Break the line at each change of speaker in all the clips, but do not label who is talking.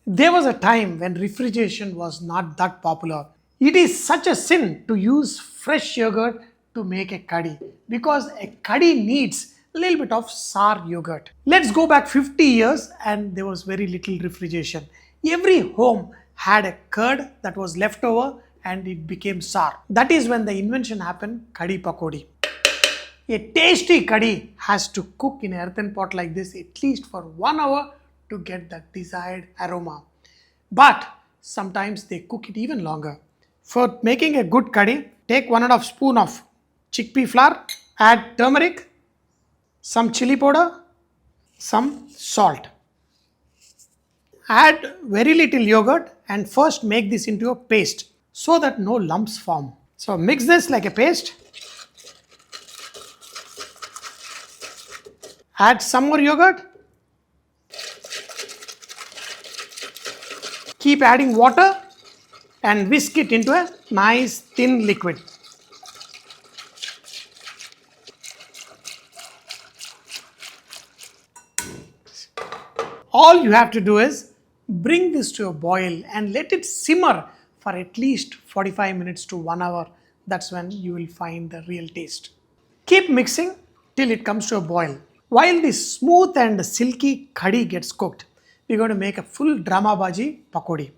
There was a time when refrigeration was not that popular. It is such a sin to use fresh yogurt to make a curry because a curry needs a little bit of sour yogurt. Let's go back 50 years and there was very little refrigeration. Every home had a curd that was left over and it became sour. That is when the invention happened, Kadhi Pakodi. A tasty curry has to cook in an earthen pot like this at least for 1 hour to get the desired aroma. But sometimes they cook it even longer. For making a good curry, take 1.5 spoon of chickpea flour, add turmeric, some chili powder, some salt. Add very little yogurt and first make this into a paste so that no lumps form. So mix this like a paste. Add some more yogurt. Keep adding water and whisk it into a nice thin liquid. All you have to do is bring this to a boil and let it simmer for at least 45 minutes to 1 hour. That's when you will find the real taste. Keep mixing till it comes to a boil. While this smooth and silky kadhi gets cooked, we're going to make a full drama baji pakodi.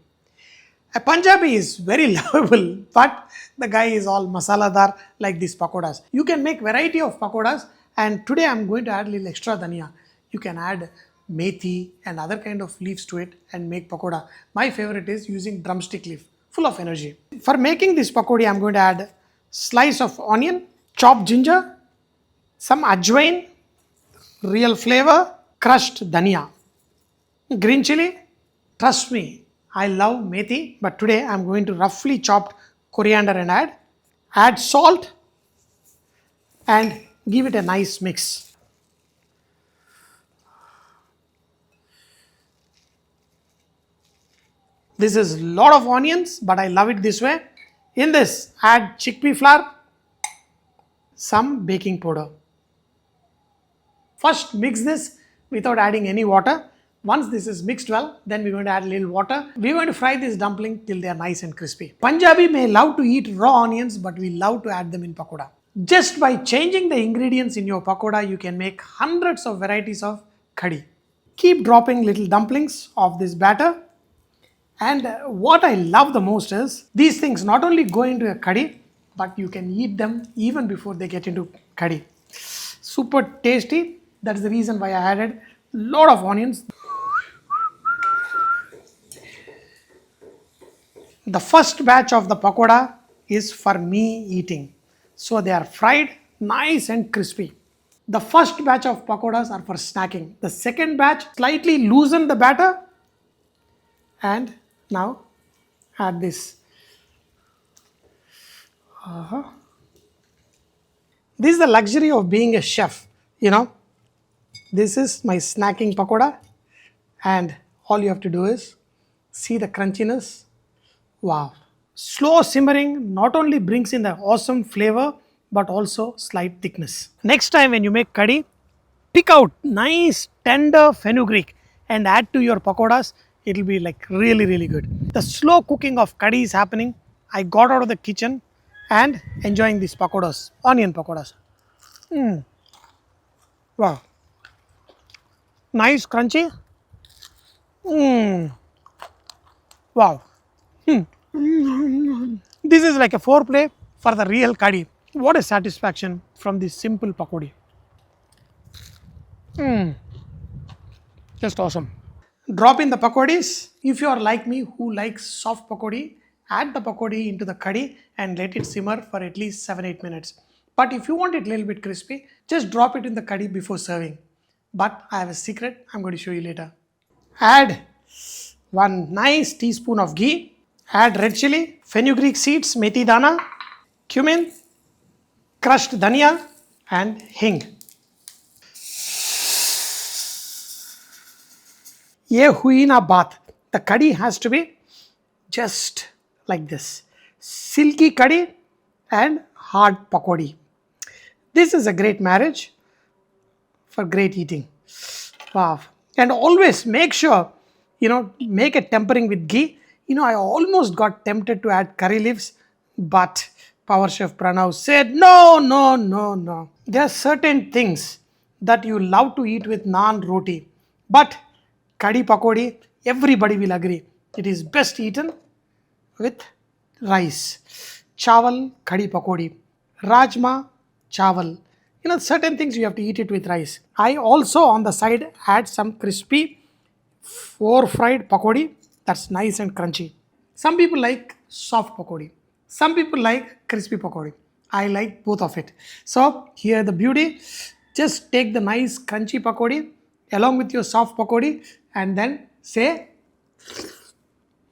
A Punjabi is very lovable, but the guy is all masaladar like these pakoras. You can make variety of pakoras, and today I'm going to add a little extra dhania. You can add methi and other kind of leaves to it and make pakoda. My favorite is using drumstick leaf, full of energy. For making this pakodi, I'm going to add slice of onion, chopped ginger, some ajwain, real flavor, crushed dhania, green chili. Trust me, I love methi, but today I'm going to roughly chopped coriander and add salt and give it a nice mix. This is a lot of onions, but I love it this way. In this, add chickpea flour, some baking powder. First mix this without adding any water. Once this is mixed well, then we're going to add a little water. We're going to fry this dumpling till they are nice and crispy. Punjabi may love to eat raw onions, but we love to add them in pakoda. Just by changing the ingredients in your pakoda, you can make hundreds of varieties of kadhi. Keep dropping little dumplings of this batter. And what I love the most is these things not only go into a kadhi, but you can eat them even before they get into kadhi. Super tasty. That's the reason why I added a lot of onions. The first batch of the pakoda is for me eating. So they are fried, nice and crispy. The first batch of pakodas are for snacking. The second batch, slightly loosen the batter and now add this. This is the luxury of being a chef, you know. This is my snacking pakoda and all you have to do is see the crunchiness. Wow. Slow simmering not only brings in the awesome flavor but also slight thickness. Next time when you make kadhi, pick out nice tender fenugreek and add to your pakodas. It will be like really good. The slow cooking of kadhi is happening. I got out of the kitchen and enjoying these pakodas, onion pakodas. Wow. Nice crunchy. Wow. This is like a foreplay for the real kadhi. What a satisfaction from this simple pakodi. Just awesome. Drop in the pakodis. If you are like me who likes soft pakodi, add the pakodi into the kadhi and let it simmer for at least 7-8 minutes. But if you want it a little bit crispy, just drop it in the kadhi before serving. But I have a secret I'm going to show you later. Add 1 nice teaspoon of ghee. Add red chili, fenugreek seeds, methi dana, cumin, crushed dhania and hing. Ye hui na baat. The kadhi has to be just like this. Silky kadhi and hard pakodi. This is a great marriage for great eating. Wow. And always make sure make a tempering with ghee. I almost got tempted to add curry leaves, but Power Chef Pranav said, no, no, no, no. There are certain things that you love to eat with naan roti, but Kadhi Pakodi, everybody will agree. It is best eaten with rice. Chawal, Kadhi Pakodi. Rajma, chawal. Certain things you have to eat it with rice. I also on the side add some crispy 4 fried pakodi. That's nice and crunchy. Some people like soft pakodi. Some people like crispy pakodi. I like both of it. So here the beauty. Just take the nice crunchy pakodi along with your soft pakodi and then say,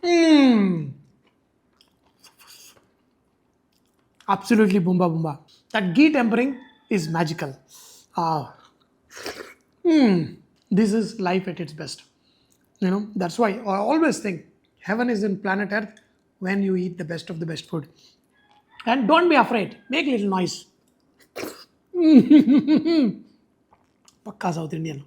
mmm, absolutely boomba boomba. That ghee tempering is magical. Ah, this is life at its best. That's why I always think heaven is in planet Earth when you eat the best of the best food. And don't be afraid, make a little noise. Pakka South Indian.